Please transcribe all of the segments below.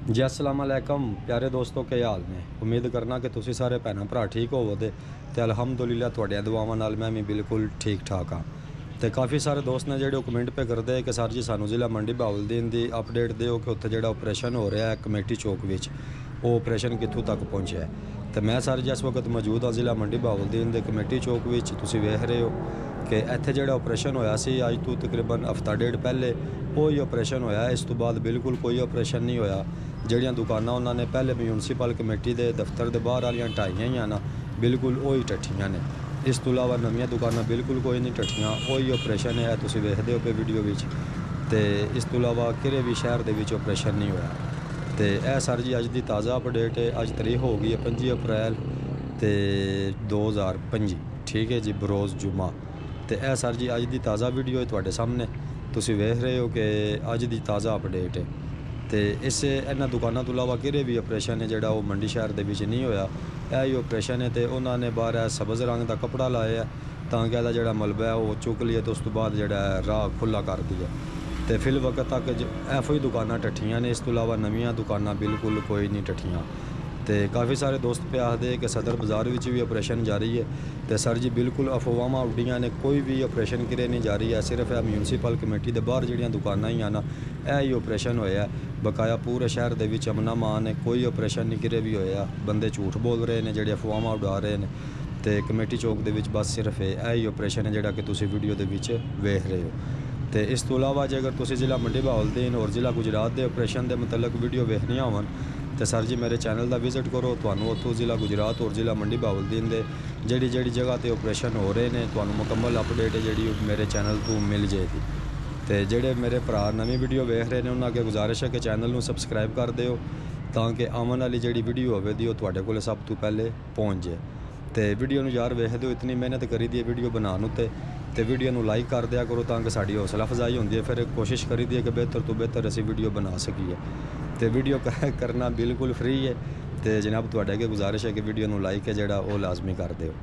जी अस्सलाम वालेकुम प्यारे दोस्तों के हाल ने। उम्मीद करना कि तुसी सारे भैन भरा ठीक होवोगे ते अलहमदुलिल्लाह तुहाडियां दुआवां नाल मैं भी बिल्कुल ठीक ठाक हाँ। तो काफ़ी सारे दोस्त ने जो कमेंट पे करते हैं कि सर जी सानू जिला मंडी बहावलदीन की अपडेट दिओ कि उत्थे जो ऑपरेशन हो रहा है कमेटी चौक विच वो ऑपरेशन कित्थों तक पहुँचा है। तो मैं सर जी इस वक्त मौजूद हाँ जिला मंडी बहावलदीन के कमेटी चौक विच। तुसी वेख रहे हो कि इत्थे जो ऑपरेशन होया सी अज तो तकरीबन हफ्ता डेढ़ पहले वही ऑपरेशन होया। इस तो बाद बिल्कुल कोई ऑपरेशन नहीं होया। ਜਿਹੜੀਆਂ ਦੁਕਾਨਾਂ ਉਹਨਾਂ ਨੇ ਪਹਿਲੇ ਮਿਊਨਿਸਪਲ ਕਮੇਟੀ ਦੇ ਦਫ਼ਤਰ ਦੇ ਬਾਹਰ ਵਾਲੀਆਂ ਢਾਈਆਂ ਹੀ ਆ ਨਾ, ਬਿਲਕੁਲ ਉਹੀ ਟੱਠੀਆਂ ਨੇ। ਇਸ ਤੋਂ ਇਲਾਵਾ ਨਵੀਆਂ ਦੁਕਾਨਾਂ ਬਿਲਕੁਲ ਕੋਈ ਨਹੀਂ ਟੱਠੀਆਂ। ਉਹੀ ਆਪਰੇਸ਼ਨ ਹੈ ਤੁਸੀਂ ਵੇਖਦੇ ਹੋ ਪਏ ਵੀਡੀਓ ਵਿੱਚ। ਤੇ ਇਸ ਤੋਂ ਇਲਾਵਾ ਕਿਰੇ ਵੀ ਸ਼ਹਿਰ ਦੇ ਵਿੱਚ ਆਪਰੇਸ਼ਨ ਨਹੀਂ ਹੋਇਆ। ਤੇ ਇਹ ਸਰ ਜੀ ਅੱਜ ਦੀ ਤਾਜ਼ਾ ਅਪਡੇਟ ਹੈ। ਅੱਜ ਤਰੀਕ ਹੋ ਗਈ ਹੈ 25 ਅਪ੍ਰੈਲ ਤੇ 2025, ਠੀਕ ਹੈ ਜੀ, ਬਰੋਜ਼ ਜੁਮਾ। ਤੇ ਇਹ ਸਰ ਜੀ ਅੱਜ ਦੀ ਤਾਜ਼ਾ ਵੀਡੀਓ ਹੈ ਤੁਹਾਡੇ ਸਾਹਮਣੇ। ਤੁਸੀਂ ਵੇਖ ਰਹੇ ਹੋ ਕਿ ਅੱਜ ਦੀ ਤਾਜ਼ਾ ਅਪਡੇਟ ਹੈ। तो इस इन्होंने दुकानों तो इलावा किरे भी ऑपरेशन है जोड़ा वो मंडी शहर के नहीं होया। यही ऑपरेशन है तो उन्होंने बाहर सब्ज़ रंग का कपड़ा लाया ताकि यदा जो मलबा है वो चुक लिया। तो उस तो बाद जो राह खुला कर दिया। तो फिल वक्त तक एफो ही दुकाना टट्ठियाँ ने। इस तो इलावा नवीं दुकाना बिल्कुल कोई नहीं टट्ठियाँ। तो काफ़ी सारे दोस्त पे आखते कि सदर बाज़ार में भी ऑपरेशन जारी है। तो सर जी बिल्कुल अफवाहां उड्डियां ने, कोई भी ऑपरेशन किरे नहीं जारी है। सिर्फ म्यूनसिपल कमेटी के बाहर जड़ियाँ दुकाना ही आना यही ऑपरेशन होया। बकाया पूरे शहर के अमना मान है, कोई ऑपरेशन नहीं किरे भी होया। बंदे झूठ बोल रहे हैं, जोड़े अफवाहां उड़ा रहे हैं। तो कमेटी चौक के बस सिर्फ यही ऑपरेशन है जोड़ा कि तुम वीडियो के वेख रहे हो। तो इस तो इलावा जे अगर तुम जिला मंडी बहावलदीन और जिला गुजरात के ऑपरेशन के मतलब वीडियो वेखनिया हो तो सर जी मेरे चैनल का विजिट करो। तो उत्थों जिला गुजरात और जिला मंडी बहावलदीन के जी जगह पर ऑपरेशन हो रहे हैं तो मुकम्मल अपडेट है जी मेरे चैनल तो मिल जाएगी। तो जोड़े मेरे भरा नवी वीडियो वेख रहे हैं उन्होंने अगे गुजारिश है कि चैनल को सबसक्राइब कर दो ताकि आने वाली जी वीडियो होगी वो को सब तो पहले पहुँच जाए। तो वीडियो यार वेख दो, इतनी मेहनत करी दी है वीडियो बनाने उत्ते। तो वीडियो को लाइक कर दिया करो ताकि साड़ी हौसला अफजाई होती है। फिर कोशिश करी दी है कि बेहतर तो बेहतर असी वीडियो बना सकीए। तो वीडियो करना बिल्कुल फ्री है। तो जनाब तुहाडे अगे गुजारिश है कि वीडियो को लाइक है जोड़ा वो लाजमी कर दो।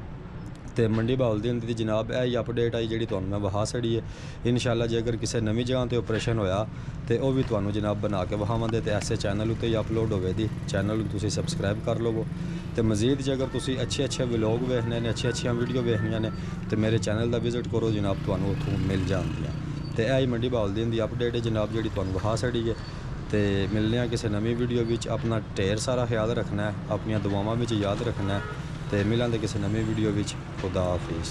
तो मंडी बहावलदीन की जनाब यही अपडेट आई जी मैं वहा छड़ी है। इंशाल्लाह जे अगर किसी नवी जगह पर ऑपरेशन होया तो वह भी तुहानू जनाब बना के वहावांगे। तो ऐसे चैनल उत्ते ही अपलोड होगी, चैनल तुसीं सबसक्राइब कर लवो। तो मजीद जे अगर तुसीं अच्छे व्लॉग वेखने ने, अच्छी वीडियो वेखनिया ने तो मेरे चैनल का विजिट करो जनाब, तुहानू उत्थों मिल जाएंगियां। तो यही मंडी बहावलदीन की अपडेट है जनाब जी तुहानू वहा छड़ी है। तो मिलने किसी नवी वीडियो में। अपना ढेर सारा ख्याल रखना है, अपन दुआवां में याद रखना है। तो मिलांगे किसी नवी वीडियो में। खुदा हाफिज़।